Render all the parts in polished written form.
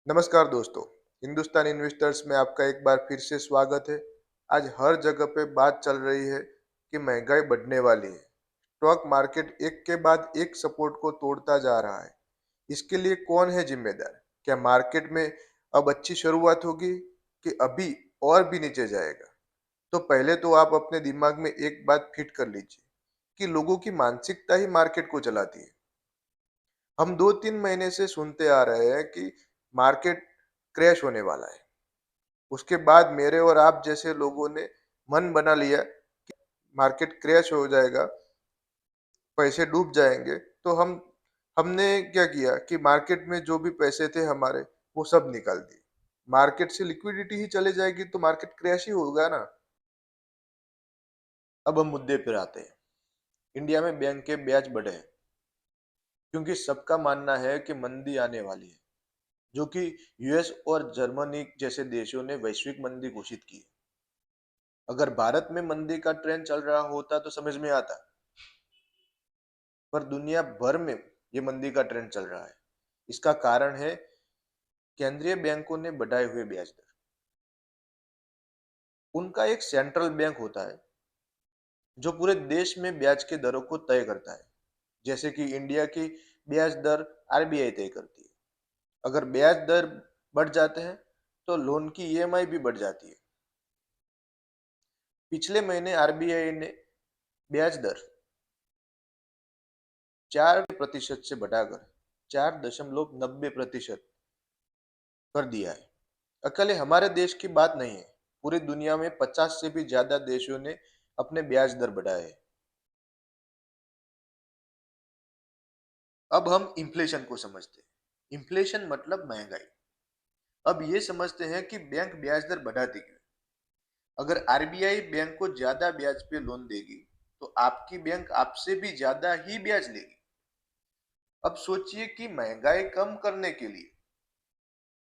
नमस्कार दोस्तों। हिंदुस्तान इन्वेस्टर्स में आपका एक बार फिर से स्वागत है। आज हर जगह पे बात चल रही है कि महंगाई बढ़ने वाली है। स्टॉक मार्केट एक के बाद एक सपोर्ट को तोड़ता जा रहा है। इसके लिए कौन है जिम्मेदार? क्या मार्केट में अब अच्छी शुरुआत होगी कि अभी और भी नीचे जाएगा? तो पहले तो आप अपने दिमाग में एक बात फिट कर लीजिए कि लोगों की मानसिकता ही मार्केट को चलाती है। हम 2-3 महीने से सुनते आ रहे हैं कि मार्केट क्रैश होने वाला है। उसके बाद मेरे और आप जैसे लोगों ने मन बना लिया कि मार्केट क्रैश हो जाएगा, पैसे डूब जाएंगे। तो हमने क्या किया कि मार्केट में जो भी पैसे थे हमारे, वो सब निकाल दिए। मार्केट से लिक्विडिटी ही चले जाएगी तो मार्केट क्रैश ही होगा ना। अब हम मुद्दे पर आते हैं। इंडिया में बैंक के ब्याज बढ़े हैं क्योंकि सबका मानना है कि मंदी आने वाली है, जो कि यूएस और जर्मनी जैसे देशों ने वैश्विक मंदी घोषित की है। अगर भारत में मंदी का ट्रेंड चल रहा होता तो समझ में आता, पर दुनिया भर में ये मंदी का ट्रेंड चल रहा है। इसका कारण है केंद्रीय बैंकों ने बढ़ाए हुए ब्याज दर। उनका एक सेंट्रल बैंक होता है जो पूरे देश में ब्याज के दरों को तय करता है। जैसे कि इंडिया की ब्याज दर आरबीआई तय करती है। अगर ब्याज दर बढ़ जाते हैं तो लोन की ईएमआई भी बढ़ जाती है। पिछले महीने आरबीआई ने ब्याज दर 4% से बढ़ाकर 4.90% कर दिया है। अकेले हमारे देश की बात नहीं है, पूरी दुनिया में 50 से भी ज्यादा देशों ने अपने ब्याज दर बढ़ाए हैं। अब हम इन्फ्लेशन को समझते हैं। इन्फ्लेशन मतलब महंगाई। अब ये समझते हैं कि बैंक ब्याज दर बढ़ाती क्यों। अगर आरबीआई बैंक को ज्यादा ब्याज पे लोन देगी तो आपकी बैंक आपसे भी ज्यादा ही ब्याज लेगी। अब सोचिए कि महंगाई कम करने के लिए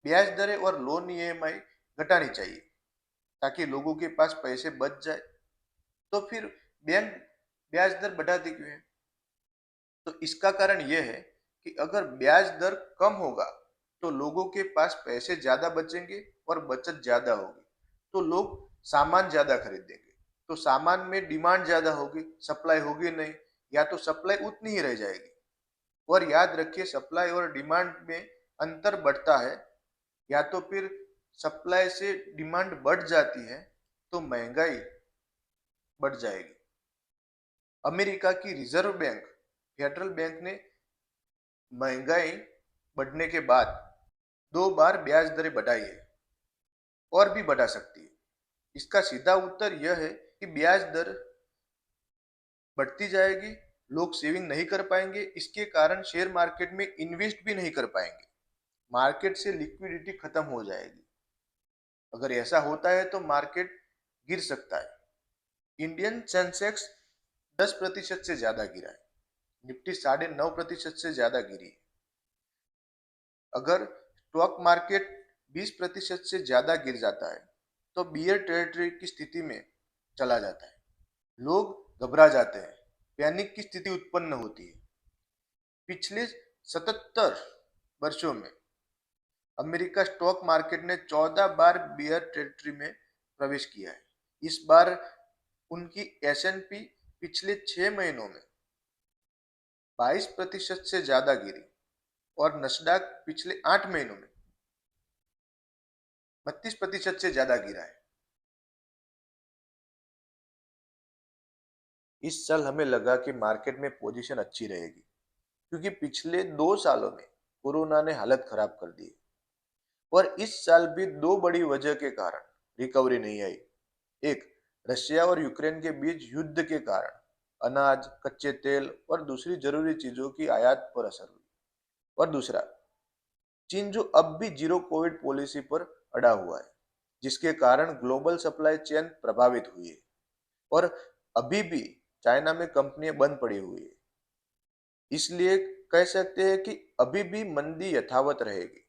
ब्याज दरें और लोन ईएमआई घटानी चाहिए ताकि लोगों के पास पैसे बच जाए। तो फिर बैंक ब्याज दर बढ़ाती क्यों है? तो इसका कारण यह है कि अगर ब्याज दर कम होगा तो लोगों के पास पैसे ज्यादा बचेंगे और बचत ज्यादा होगी, तो लोग सामान ज्यादा खरीदेंगे। तो सामान में डिमांड ज्यादा होगी, सप्लाई होगी नहीं, या तो सप्लाई उतनी ही रह जाएगी। और याद रखिए, सप्लाई और डिमांड में अंतर बढ़ता है, या तो फिर सप्लाई से डिमांड बढ़ जाती है तो महंगाई बढ़ जाएगी। अमेरिका की रिजर्व बैंक, फेडरल बैंक ने महंगाई बढ़ने के बाद 2 बार ब्याज दरें बढ़ाई है और भी बढ़ा सकती है। इसका सीधा उत्तर यह है कि ब्याज दर बढ़ती जाएगी, लोग सेविंग नहीं कर पाएंगे, इसके कारण शेयर मार्केट में इन्वेस्ट भी नहीं कर पाएंगे, मार्केट से लिक्विडिटी खत्म हो जाएगी। अगर ऐसा होता है तो मार्केट गिर सकता है। इंडियन सेंसेक्स 10% से ज्यादा गिरा है, निफ्टी 9.5% से ज्यादा गिरी है। अगर स्टॉक मार्केट 20% से ज्यादा गिर जाता है तो बियर टेरिटरी की स्थिति में चला जाता है। लोग घबरा जाते हैं, पैनिक की स्थिति उत्पन्न होती है। पिछले 77 वर्षों में अमेरिका स्टॉक मार्केट ने 14 बार बियर टेरिटरी में प्रवेश किया है। इस बार उनकी एसएनपी पिछले 6 महीनों में 22% से ज्यादा गिरी और नस्डैक पिछले 8 महीनों में 32% से ज्यादा गिरा है। इस साल हमें लगा कि मार्केट में पोजीशन अच्छी रहेगी क्योंकि पिछले 2 सालों में कोरोना ने हालत खराब कर दी। और इस साल भी दो बड़ी वजह के कारण रिकवरी नहीं आई। एक, रशिया और यूक्रेन के बीच युद्ध के कारण अनाज, कच्चे तेल और दूसरी जरूरी चीजों की आयात पर असर हुई। और दूसरा, चीन जो अब भी जीरो कोविड पॉलिसी पर अड़ा हुआ है, जिसके कारण ग्लोबल सप्लाई चेन प्रभावित हुई है। और अभी भी चाइना में कंपनियां बंद पड़ी हुई है। इसलिए कह सकते हैं कि अभी भी मंदी यथावत रहेगी।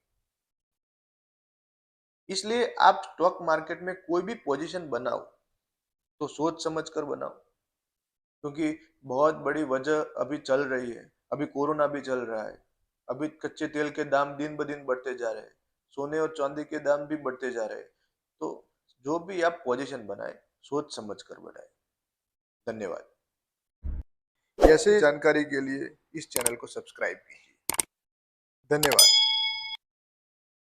इसलिए आप स्टॉक मार्केट में कोई भी पोजीशन बनाओ तो सोच समझ कर बनाओ, क्योंकि बहुत बड़ी वजह अभी चल रही है। अभी कोरोना भी चल रहा है, अभी कच्चे तेल के दाम दिन ब दिन बढ़ते जा रहे हैं। सोने और चांदी के दाम भी बढ़ते जा रहे हैं। तो जो भी आप पोजीशन बनाए, सोच समझ कर बनाए। धन्यवाद। ऐसे जानकारी के लिए इस चैनल को सब्सक्राइब कीजिए। धन्यवाद।